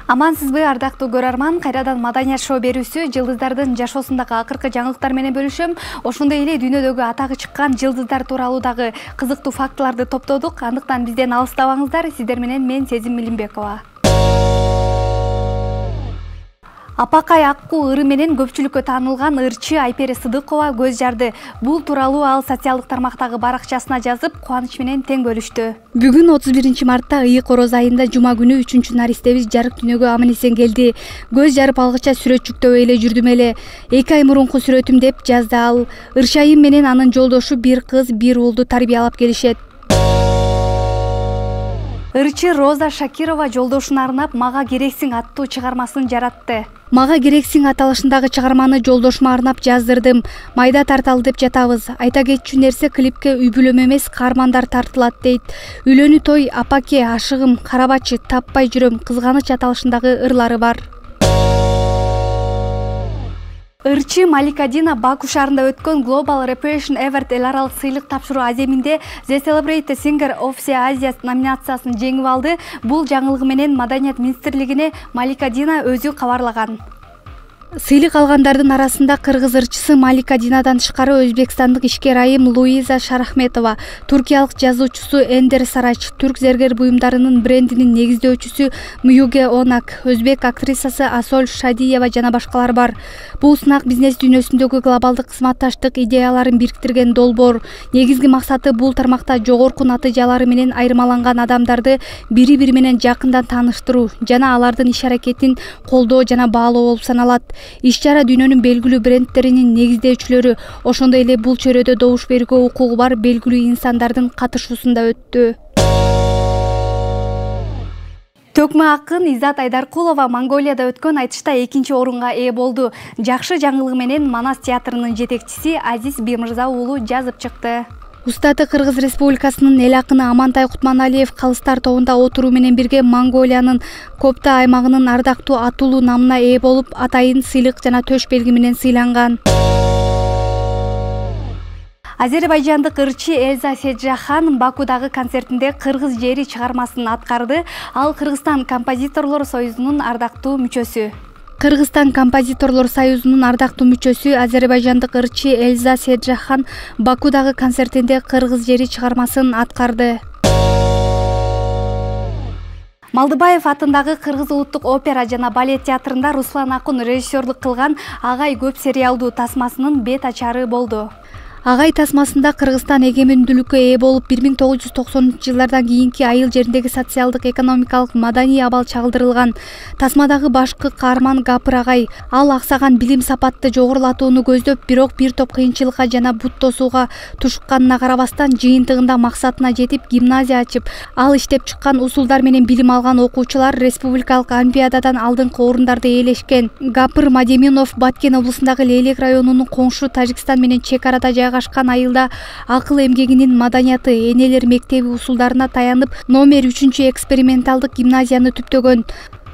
Амансызбы ардактуу көрөрман, кайрадан Маданият шоу берүүсү жылдыздардын жашоосундагы акыркы жаңылыктар менен бөлүшөм. Ошондой эле дүйнөдөгү атагы чыккан жылдыздар тууралуу дагы кызыктуу фактыларды топтодук. Андыктан бизден алыстабаңыздар. Сиздер менен мен Сезим Милимбекова. Апакай Аккуу ыры менен көпчүлүккө таанылган ырчы Айпери Сыдыкова көз жарды. Бул тууралуу ал социалдык тармактагы баракчасына жазып, кубаныч менен тең бөлүштү. Бүгүн 31-мартта ыйык ороз айында жума күнү 3-чү наристебиз жарык дүйнөгө аман-эсен келди. Көз жарып алгыча сүрөт жүктөбөй эле жүрдүм эле. 2 ай мурунку сүрөтүм деп жазды ал. Ырчайым менен анын жолдошу бир кыз, бир уулду тарбиялап келишет. Ырчы Роза Шакирова жолдошуна арнап «Мага керексиң» аттуу чыгармасын жаратты. «Мага керексиң» аталышындагы чыгарманы жолдошума арнап жаздырдым. Майда тарталы деп жатабыз. Айта кетчү нерсе, клипке үй бүлөм эмес, каармандар тартылат дейт. Үйлөнүү той, апаке, ашыгым, карабачы, таппай жүрөм, кызганыч аталышындагы ырлары бар. Ырчы Малика Дина Баку шаарында өткөн Global Reputation Award эл аралык сыйлык тапшыруу аземинде The Celebrate Singer of the Asia номинациясын жеңип алды. Бул жаңылыгы менен Маданият министрлигине Малика Дина өзү кабарлаган. Сыйлык алгандардын арасында кыргыз ырчысы Малика Динадан тышкары өзбекстандык ишкер айым Луиза Шарахметова, туркиялык жазуучусу Эндер Сарач, түрк зергер буюмдарынын брендинин негиздөөчүсү Мюге Онак, өзбек актрисасы Асоль Шадиева жана башкалар бар. Бул сынак бизнес дүйнөсүндөгү глобалдык кызматташтык идеяларын бириктирген долбоор. Негизги максаты бул тармакта жогорку натыйжалары менен айырмаланган адамдарды бири-бири менен жакындан тааныштыруу жана алардын иш-аракетин колдоо жана баалоо болуп саналат. Иш-чара дүйнөнүн белгилүү брендтеринин негиздөөчүлөрү, ошондой эле бул чөйрөдө добуш берүүгө укугу бар белгилүү инсандардын катышуусунда өттү. Төкмө акын Иззат Айдаркулова Монголияда өткөн айтышта 2-чи орунга ээ болду. Жакшы жаңылыгы менен Манас театрынын жетекчиси Азиз Бимырза уулу жазып чыкты. Устаты Кыргыз Республикасынын эл акыны Амантай Кутманалиев калыстар тобунда отуруу менен бирге Монголиянын Копта аймагынын ардактуу атуулуу намына ээ болуп, атайын сыйлык жана төш белги менен сыйланган. Азербайжандык ырчы Эльза Седжахан Бакудагы концертинде «Кыргыз жери» чыгармасын аткарды. Ал Кыргызстан композиторлор союзунун ардактуу мүчөсү. Кыргызстан композиторлор союзунун ардактуу мүчөсү азербайжандык ырчы Эльза Седжахан Бакудагы концертинде «Кыргыз жери» чыгармасын аткарды. Малдыбаев атындагы Кыргыз улуттук опера жана балет театрында Руслан Акун режиссерлук кылган «Агай көп» сериалдуу тасмасынын бет ачары болду. Агай тасмасында Кыргызстан эгемендүүлүккө ээ болуп 1990-жылдардан кийинки айыл жериндеги социалдык, экономикалык, маданий абал чагылдырылган. Тасмадагы башкы каарман Гапыр агай. Ал аксаган билим сапатты жогорулатууну көздөп, бирок бир топ кыйынчылыкка жана бут тосууга тушукканына карабастан жыйынтыгында максатына жетип гимназия ачып, ал иштеп чыккан усулдар менен билим алган окуучулар республикалык олимпиададан алдыңкы орундарды ээлешкен. Гапыр Мадеминов Баткен облусундагы Лейлек районунун коңшу Тажикстан менен чек арада жайгашкан айылда акыл эмгегинин маданияты энелер мектеби усулдарына таянып номер 3 эксперименталдык гимназияны түптөгөн.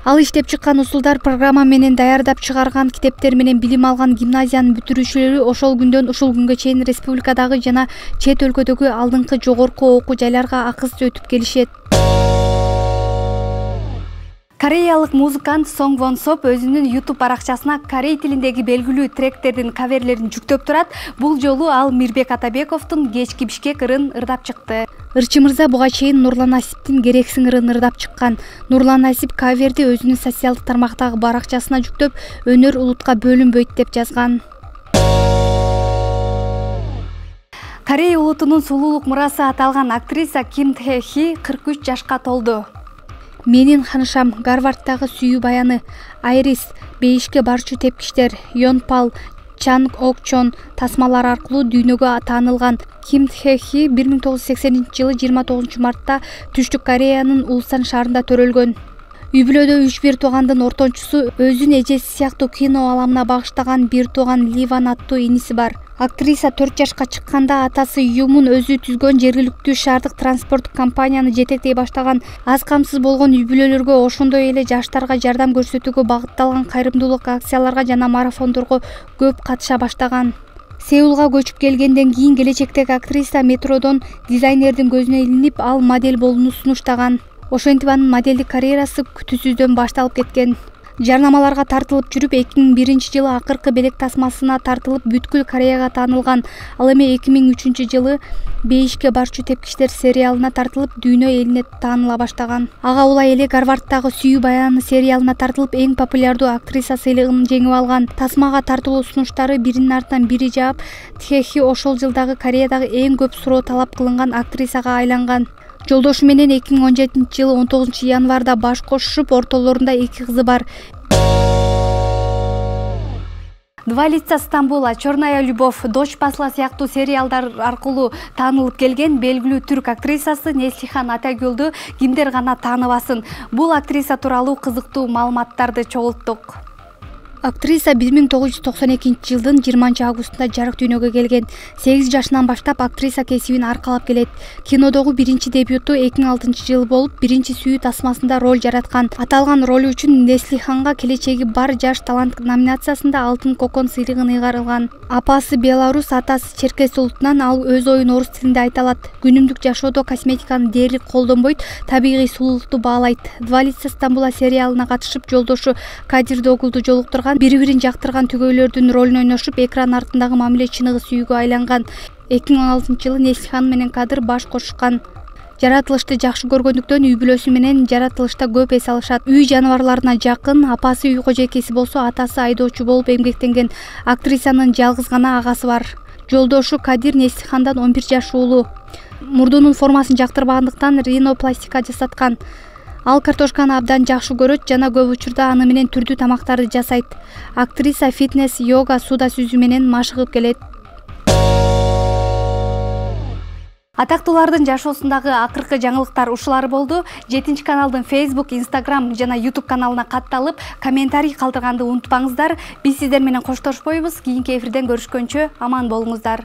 Ал иштеп чыккан усулдар программа менен даярдап чыгарган китептер менен билим алган гимназиянын бүтүрүүчүлөрү ошол күндөн ушул күнгө чейин республикадагы жана чет өлкөдөгү алдыңкы жогорку окуу жайларга акыс өтүп келишет. Кореялык музыкант Сонг Вон Соп өзүнүн YouTube баракчасына корей тилиндеги белгилүү тректердин каверлерин жүктөп турат. Бул жолу ал Мирбек Атабековдун Кечки Бишкек ырын ырдап чыкты. Ырчы мырза буга чейин Нурлан Асиптин Керексиң ырын ырдап чыккан. Нурлан Асип каверди өзүнүн социалдык тармактагы баракчасына жүктөп, өнөр улутка бөлүнбөйт деп жазган. Корей улутунун сулуулук мурасы аталган актриса Ким Тхэ Хи 43 жашка толду. Менин ханышам, Гарвардтагы сүйүү баяны, Айрис, Бейишке барчу тепкиштер, Йонпал, Чанг Окчон тасмалар аркылуу дүйнөгө таанылган. Ким Тхэ Хи 1980-жылы 29-мартта Түштүк Кореянын Улсан шаарында төрөлгөн. Үй бүлөдө 3 туугандын ортончусу, өзүн эжеси сыяктуу кино аламына багыштаган бир тууган Ливан аттуу иниси бар. Актриса 4 жашка чыкканда атасы Юмун өзү түзгөн жергиликтүү шаардык транспорттук компанияны жетектей баштаган. Аз камсыз болгон үй бүлөлөргө, ошондой эле жаштарга жардам көрсөтүүгө багытталган кайрымдуулук акцияларга жана марафондорго көп катыша баштаган. Сеулга көчүп келгенден кийин келечектеги актриса метродон дизайнердин көзүнө илинип, ал модель болууну сунуштаган. Ошентип анын моделдик карьерасы күтүүсүздөн башталып кеткен. Жарнамаларга тартылып жүрүп 2001 жылы акыркы белек тасмасына тартылып бүткүл Кореяга таанылган. Ал эми 2003 жылы Бейишке барчу тепкичтер сериалына тартылып дүйнө элине тааныла баштаган. Ага улай эле Гарвардтагы сүйүү баяны сериалына тартылып эң популярдуу актриса сыйлыгын жеңип алган. Тасмага тартылуу сунуштары биринин артынан бири жаап, Тхехи ошол жылдагы Кореядагы эң көп суроо талап кылынган актрисага айланган. Жолдошу менен 2017 жылы 19 январда баш кошушуп, ортолорунда 2 кызы бар. Два лица Стамбула, Черная любовь, Дочь посла сыяктуу сериалдар аркылуу таанылып келген белгилүү түрк актрисасы Неслихан Атагүлдү кимдер гана тааныбасын. Бул актриса тууралуу кызыктуу маалыматтарды чогулттук. Актриса 1992 жылдын 20 августунда жарык дүйнөгө келген. 8 жашынан баштап актриса кесибин аркалап келет. Кинодогу биринчи дебюту 2006 жыл болуп, биринчи сүйүү тасмасында роль жараткан. Аталган ролу үчүн Неслиханга келечеги бар жаш талант номинациясында Алтын кокон сыйлыгын ыйгарылган. Апасы белорус, атасы черкес улутунан, ал өз оюн орус тилинде айта алат. Күнүмдүк жашоодо косметиканы дээрлик колдонбойт, табигый сулуулукту баалайт. Два лица Стамбула сериалына катышып, жолдошу Кадир Догулду жолуктурган, бири-бирин жактырган түгөйлөрдүн ролун ойношуп, экран артындагы мамиле чыныгы сүйүүгө айланган. 2016 жылы Неслихан менен Кадыр баш кошушкан. Жаратылышты жакшы көргөндүктөн үй бүлөсү менен жаратылышта көп эс алышат. Үй жаныбарларына жакын, апасы үй кожойкеси болсо, атасы айдоочу болуп эмгектенген. Актрисанын жалгыз гана агасы бар. Жолдошу Кадир Неслихандан 11 жаш уулу. Мурдунун формасын жактырбагандыктан ринопластика жасаткан. Ал картошканы абдан жакшы көрөт жана көп учурда аны менен түрдүү тамактарды жасайт. Актриса фитнес, йога, сууда сүзүү менен машыгып келет. Атактуулардын жашоосундагы акыркы жаңылыктар ушулар болду. 7-каналдын Facebook, Instagram жана YouTube каналына катталып, комментарий калтырганды унутпаңыздар. Биз сиздер менен коштошпойбуз. Кийинки эфирден көрүшкөнчө аман болуңуздар.